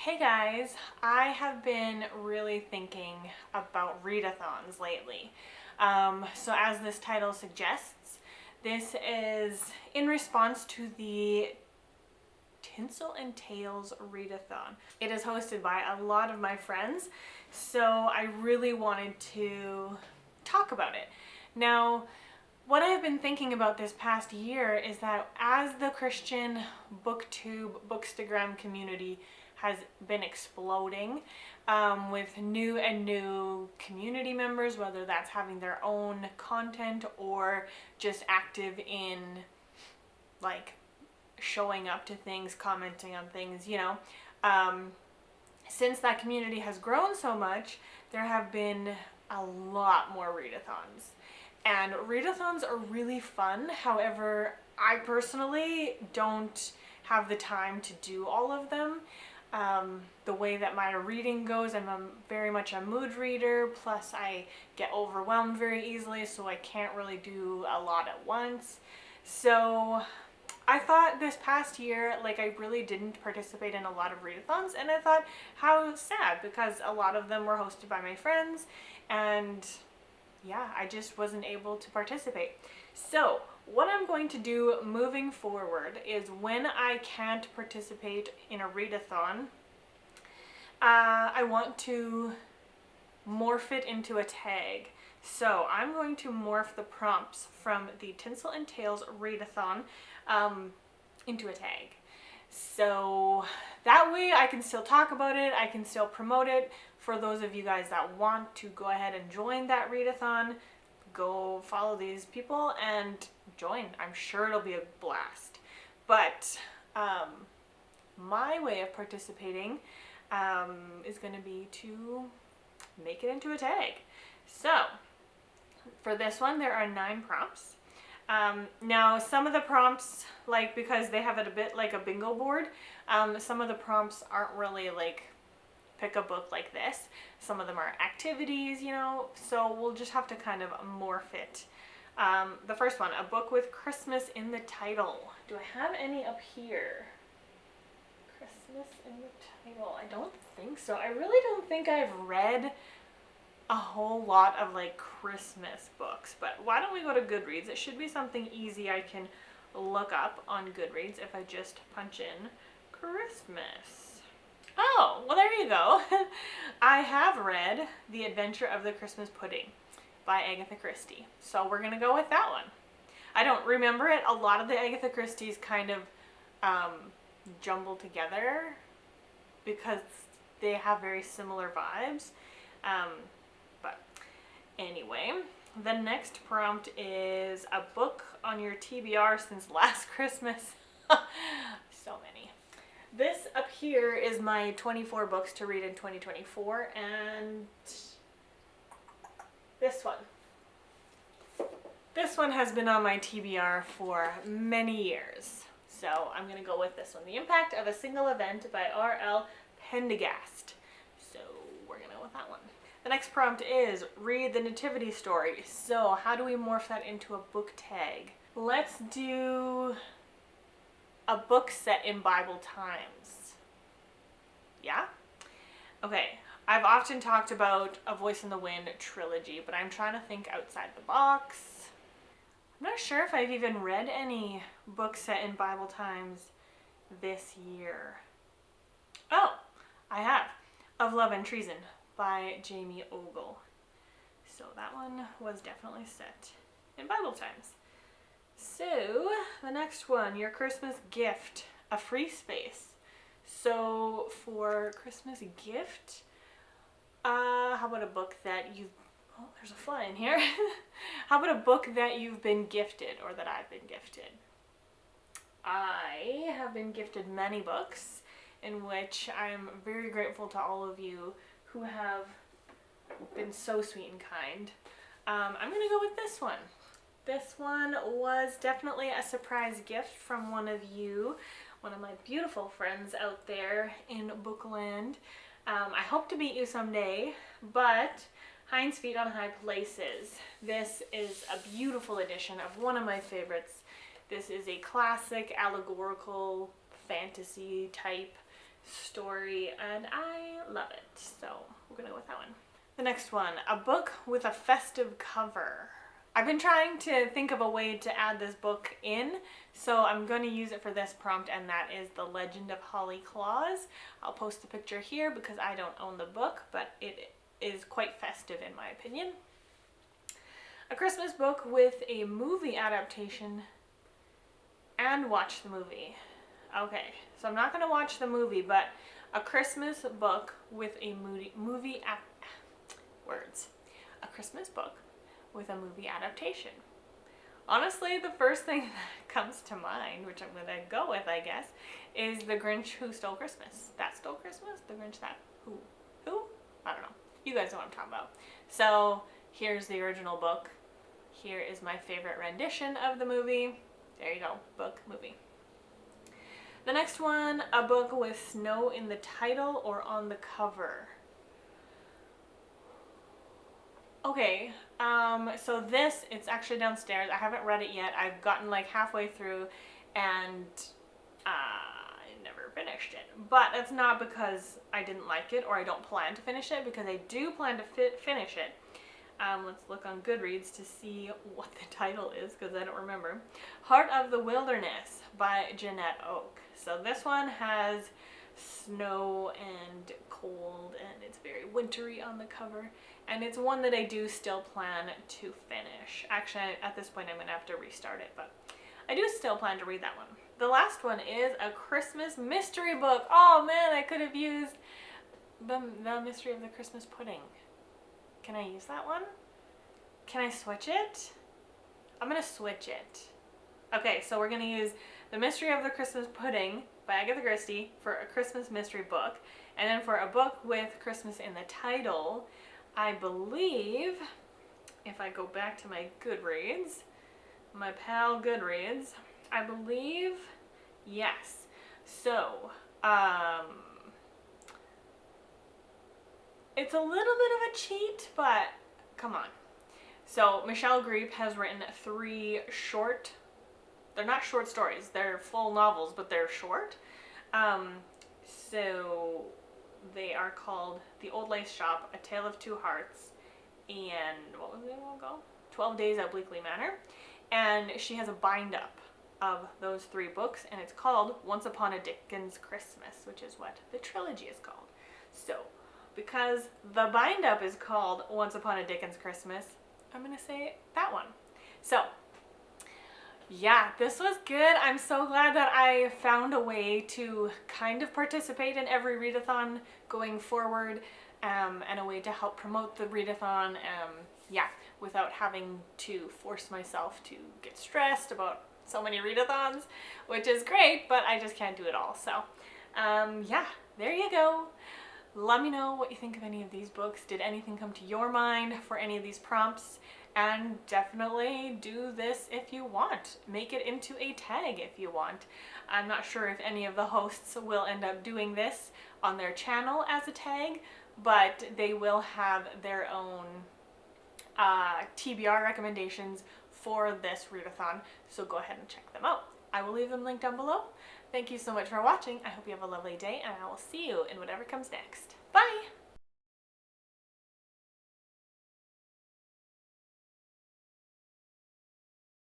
Hey guys, I have been really thinking about readathons lately. So as this title suggests, this is in response to the Tinsel and Tales Readathon. It is hosted by a lot of my friends, so I really wanted to talk about it. Now, what I've been thinking about this past year is that as the Christian booktube, bookstagram community has been exploding with new and new community members, whether that's having their own content or just active in like showing up to things, commenting on things, since that community has grown so much, there have been a lot more readathons. And readathons are really fun. However, I personally don't have the time to do all of them. The way that my reading goes, I'm very much a mood reader, plus I get overwhelmed very easily, so I can't really do a lot at once. So I thought this past year, I really didn't participate in a lot of readathons, and I thought, how sad, because a lot of them were hosted by my friends, and yeah, I just wasn't able to participate. So what I'm going to do moving forward is when I can't participate in a readathon, I want to morph it into a tag. So I'm going to morph the prompts from the Tinsel and Tales Readathon into a tag. So that way I can still talk about it, I can still promote it. For those of you guys that want to go ahead and join that readathon, go follow these people and join. I'm sure it'll be a blast. But my way of participating is going to be to make it into a tag. So for this one, there are 9 prompts. Now some of the prompts, because they have it a bit like a bingo board, some of the prompts aren't really pick a book like this. Some of them are activities, so we'll just have to kind of morph it. The first one, a book with Christmas in the title. Do I have any up here? Christmas in the title. I don't think so. I really don't think I've read a whole lot of Christmas books, but why don't we go to Goodreads? It should be something easy I can look up on Goodreads if I just punch in Christmas. Oh, well there you go. I have read The Adventure of the Christmas Pudding by Agatha Christie, so we're gonna go with that one. I don't remember it. A lot of the Agatha Christie's kind of jumbled together because they have very similar vibes. But anyway, the next prompt is a book on your TBR since last Christmas. So many. This up here is my 24 books to read in 2024, and this one. This one has been on my TBR for many years, so I'm going to go with this one. The Impact of a Single Event by R.L. Pendergast. So we're going to go with that one. The next prompt is read the nativity story. So how do we morph that into a book tag? Let's do a book set in Bible times. Yeah? Okay, I've often talked about A Voice in the Wind trilogy, but I'm trying to think outside the box. I'm not sure if I've even read any books set in Bible times this year. Oh, I have. Of Love and Treason by Jamie Ogle. So that one was definitely set in Bible times. So the next one, your Christmas gift, a free space. So for Christmas gift, how about a book that you've, oh, there's a fly in here. How about a book that you've been gifted or that I've been gifted? I have been gifted many books, in which I'm very grateful to all of you who have been so sweet and kind. I'm gonna go with this one. This one was definitely a surprise gift from one of you, one of my beautiful friends out there in Bookland. I hope to meet you someday, but Hind's Feet on High Places. This is a beautiful edition of one of my favorites. This is a classic allegorical fantasy type story and I love it. So we're gonna go with that one. The next one, a book with a festive cover. I've been trying to think of a way to add this book in, so I'm going to use it for this prompt, and that is The Legend of Holly Claus. I'll post the picture here because I don't own the book, but it is quite festive in my opinion. A Christmas book with a movie adaptation and watch the movie. Okay, so I'm not going to watch the movie, but a Christmas book with a A Christmas book with a movie adaptation. Honestly, the first thing that comes to mind, which I'm gonna go with, I guess, is The Grinch Who Stole Christmas. That stole Christmas? The Grinch that who? Who? I don't know. You guys know what I'm talking about. So here's the original book. Here is my favorite rendition of the movie. There you go. Book, movie. The next one, a book with snow in the title or on the cover. Okay, so this, it's actually downstairs. I haven't read it yet. I've gotten like halfway through and I never finished it. But that's not because I didn't like it or I don't plan to finish it, because I do plan to finish it. Let's look on Goodreads to see what the title is because I don't remember. Heart of the Wilderness by Jeanette Oak. So this one has snow and cold and it's very wintry on the cover, and it's one that I do still plan to finish. Actually, at this point I'm gonna have to restart it, but I do still plan to read that one. The last one is a Christmas mystery book. Oh man, I could have used the Mystery of the Christmas Pudding. Can I use that one? Can I switch it? I'm gonna switch it. Okay, so we're gonna use The Mystery of the Christmas Pudding by Agatha Christie for a Christmas mystery book, and then for a book with Christmas in the title, I believe, if I go back to my Goodreads, my pal Goodreads, I believe, yes. So, it's a little bit of a cheat, but come on. So Michelle Greep has written 3 short, they're not short stories, they're full novels, but they're short. So they are called The Old Lace Shop, A Tale of Two Hearts, and what was the name called? 12 Days at Bleakley Manor. And she has a bind up of those 3 books, and it's called Once Upon a Dickens Christmas, which is what the trilogy is called. So because the bind up is called Once Upon a Dickens Christmas, I'm gonna say that one. So yeah, this was good. I'm so glad that I found a way to kind of participate in every readathon going forward, and a way to help promote the readathon, yeah, without having to force myself to get stressed about so many readathons, which is great, but I just can't do it all. So yeah, there you go. Let me know what you think of any of these books. Did anything come to your mind for any of these prompts? And definitely do this if you want. Make it into a tag if you want. I'm not sure if any of the hosts will end up doing this on their channel as a tag, but they will have their own TBR recommendations for this readathon, so go ahead and check them out. I will leave them linked down below. Thank you so much for watching. I hope you have a lovely day, and I will see you in whatever comes next. Bye!